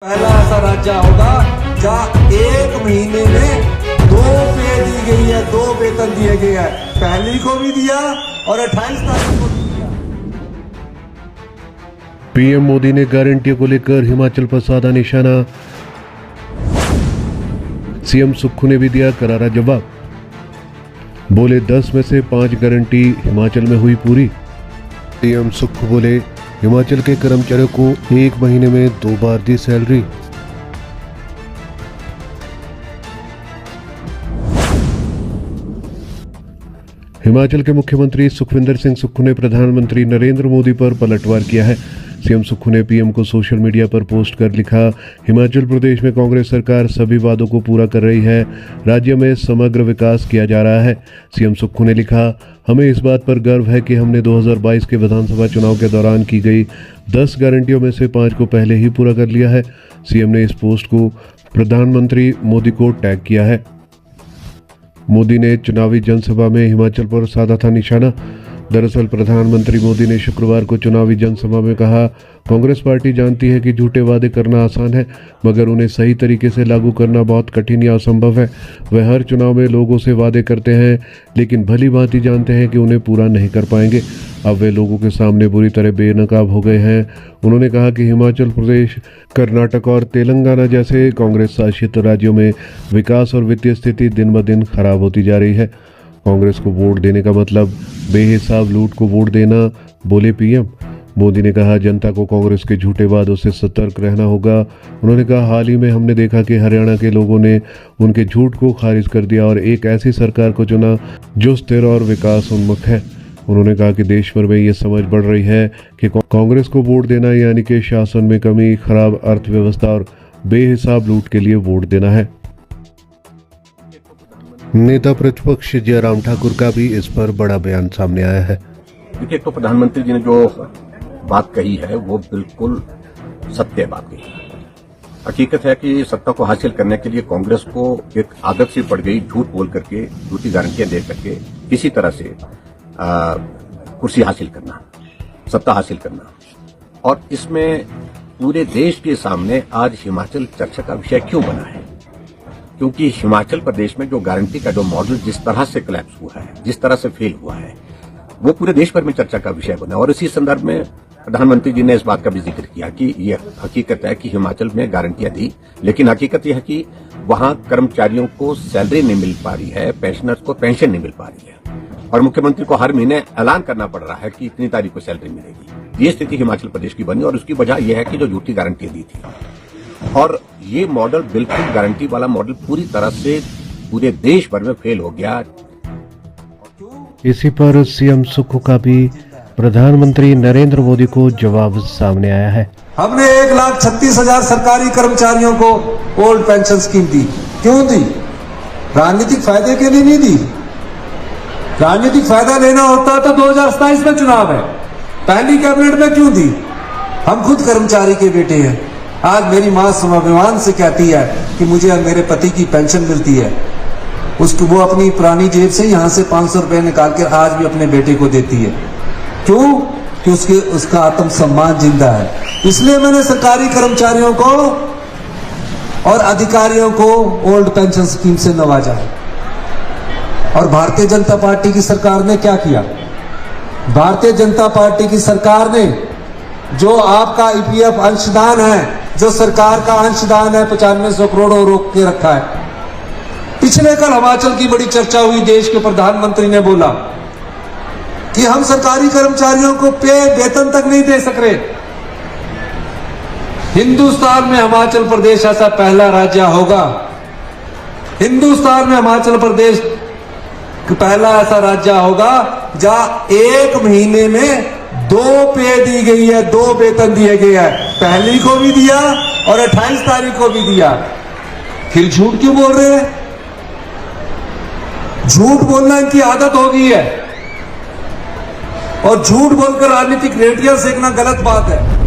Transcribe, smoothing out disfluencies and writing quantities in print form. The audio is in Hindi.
पहला ऐसा राज्य होगा जहाँ एक महीने में 2 पे दी गई है, 2 वेतन दिए गए हैं। पहली को भी दिया और 28 तारीख को भी दिया। पीएम मोदी ने गारंटियों को लेकर हिमाचल पर साधा निशाना। सीएम सुक्खू ने भी दिया करारा जवाब। बोले 10 में से 5 गारंटी हिमाचल में हुई पूरी। सीएम सुक्खू बोले हिमाचल के कर्मचारियों को 1 महीने में 2 बार दी सैलरी। हिमाचल के मुख्यमंत्री सुखविंदर सिंह सुक्खू ने प्रधानमंत्री नरेंद्र मोदी पर पलटवार किया है। सीएम सुक्खू ने पीएम को सोशल मीडिया पर पोस्ट कर लिखा, हिमाचल प्रदेश में कांग्रेस सरकार सभी वादों को पूरा कर रही है, राज्य में समग्र विकास किया जा रहा है। सीएम सुक्खू ने लिखा, हमें इस बात पर गर्व है कि हमने 2022 के विधानसभा चुनाव के दौरान की गई 10 गारंटियों में से 5 को पहले ही पूरा कर लिया है। सीएम ने इस पोस्ट को प्रधानमंत्री मोदी को टैग किया है। मोदी ने चुनावी जनसभा में हिमाचल पर साधा था निशाना। दरअसल प्रधानमंत्री मोदी ने शुक्रवार को चुनावी जनसभा में कहा, कांग्रेस पार्टी जानती है कि झूठे वादे करना आसान है, मगर उन्हें सही तरीके से लागू करना बहुत कठिन या असंभव है। वे हर चुनाव में लोगों से वादे करते हैं, लेकिन भली भांति जानते हैं कि उन्हें पूरा नहीं कर पाएंगे। अब वे लोगों के सामने बुरी तरह बेनकाब हो गए हैं। उन्होंने कहा कि हिमाचल प्रदेश, कर्नाटक और तेलंगाना जैसे कांग्रेस शासित राज्यों में विकास और वित्तीय स्थिति दिन ब दिन खराब होती जा रही है। कांग्रेस को वोट देने का मतलब बेहिसाब लूट को वोट देना, बोले पीएम। मोदी ने कहा, जनता को कांग्रेस के झूठे वादों से सतर्क रहना होगा। उन्होंने कहा, हाल ही में हमने देखा कि हरियाणा के लोगों ने उनके झूठ को खारिज कर दिया और एक ऐसी सरकार को चुना जो स्थिर और विकास उन्मुख है। उन्होंने कहा कि देश भर में ये समझ बढ़ रही है कि कांग्रेस को वोट देना यानी कि शासन में कमी, खराब अर्थव्यवस्था और बेहिसाब लूट के लिए वोट देना है। नेता प्रतिपक्ष जयराम ठाकुर का भी इस पर बड़ा बयान सामने आया है। देखिए, तो प्रधानमंत्री जी ने जो बात कही है वो बिल्कुल सत्य बात कही है। हकीकत है कि सत्ता को हासिल करने के लिए कांग्रेस को एक आदत सी पड़ गई, झूठ बोल करके, झूठी गारंटियां दे करके किसी तरह से कुर्सी हासिल करना, सत्ता हासिल करना। और इसमें पूरे देश के सामने आज हिमाचल चर्चा का विषय क्यों बना है? क्योंकि हिमाचल प्रदेश में जो गारंटी का जो मॉडल जिस तरह से कोलैप्स हुआ है, जिस तरह से फेल हुआ है, वो पूरे देश भर में चर्चा का विषय बना। और इसी संदर्भ में प्रधानमंत्री जी ने इस बात का भी जिक्र किया कि ये हकीकत है कि हिमाचल में गारंटियां दी, लेकिन हकीकत यह है कि वहां कर्मचारियों को सैलरी नहीं मिल पा रही है, पेंशनर्स को पेंशन नहीं मिल पा रही है, और मुख्यमंत्री को हर महीने ऐलान करना पड़ रहा है कि इतनी तारीख को सैलरी मिलेगी। ये स्थिति हिमाचल प्रदेश की बनी और उसकी वजह यह है कि जो झूठी गारंटियां दी थी, और ये मॉडल बिल्कुल गारंटी वाला मॉडल पूरी तरह से पूरे देश भर में फेल हो गया। इसी पर सीएम सुक्खू का भी प्रधानमंत्री नरेंद्र मोदी को जवाब सामने आया है। हमने 1,36,000 सरकारी कर्मचारियों को ओल्ड पेंशन स्कीम दी। क्यों दी? राजनीतिक फायदे के लिए नहीं दी। राजनीतिक फायदा लेना होता तो 2027 में चुनाव है, पहली कैबिनेट में क्यों दी? हम खुद कर्मचारी के बेटे हैं। आज मेरी माँ स्वाभिमान से कहती है कि मुझे मेरे पति की पेंशन मिलती है, उसको वो अपनी पुरानी जेब से यहाँ से 500 रुपए निकाल कर आज भी अपने बेटे को देती है। क्यों? कि उसका आत्मसम्मान जिंदा है। इसलिए मैंने सरकारी कर्मचारियों को और अधिकारियों को ओल्ड पेंशन स्कीम से नवाजा है। और भारतीय जनता पार्टी की सरकार ने क्या किया? भारतीय जनता पार्टी की सरकार ने जो आपका ईपीएफ अंशदान है, जो सरकार का अंशदान है, 9500 करोड़ रोक के रखा है। पिछले कल हिमाचल की बड़ी चर्चा हुई, देश के प्रधानमंत्री ने बोला कि हम सरकारी कर्मचारियों को वेतन तक नहीं दे सक रहे। हिंदुस्तान में हिमाचल प्रदेश ऐसा पहला राज्य होगा, हिंदुस्तान में हिमाचल प्रदेश पहला ऐसा राज्य होगा जहां 1 महीने में 2 पे दी गई है, 2 वेतन दिए गए हैं। पहली को भी दिया और 28 तारीख को भी दिया। फिर झूठ क्यों बोल रहे हैं? झूठ बोलना इनकी आदत हो गई है, और झूठ बोलकर राजनीतिक रेटियां सेकना गलत बात है।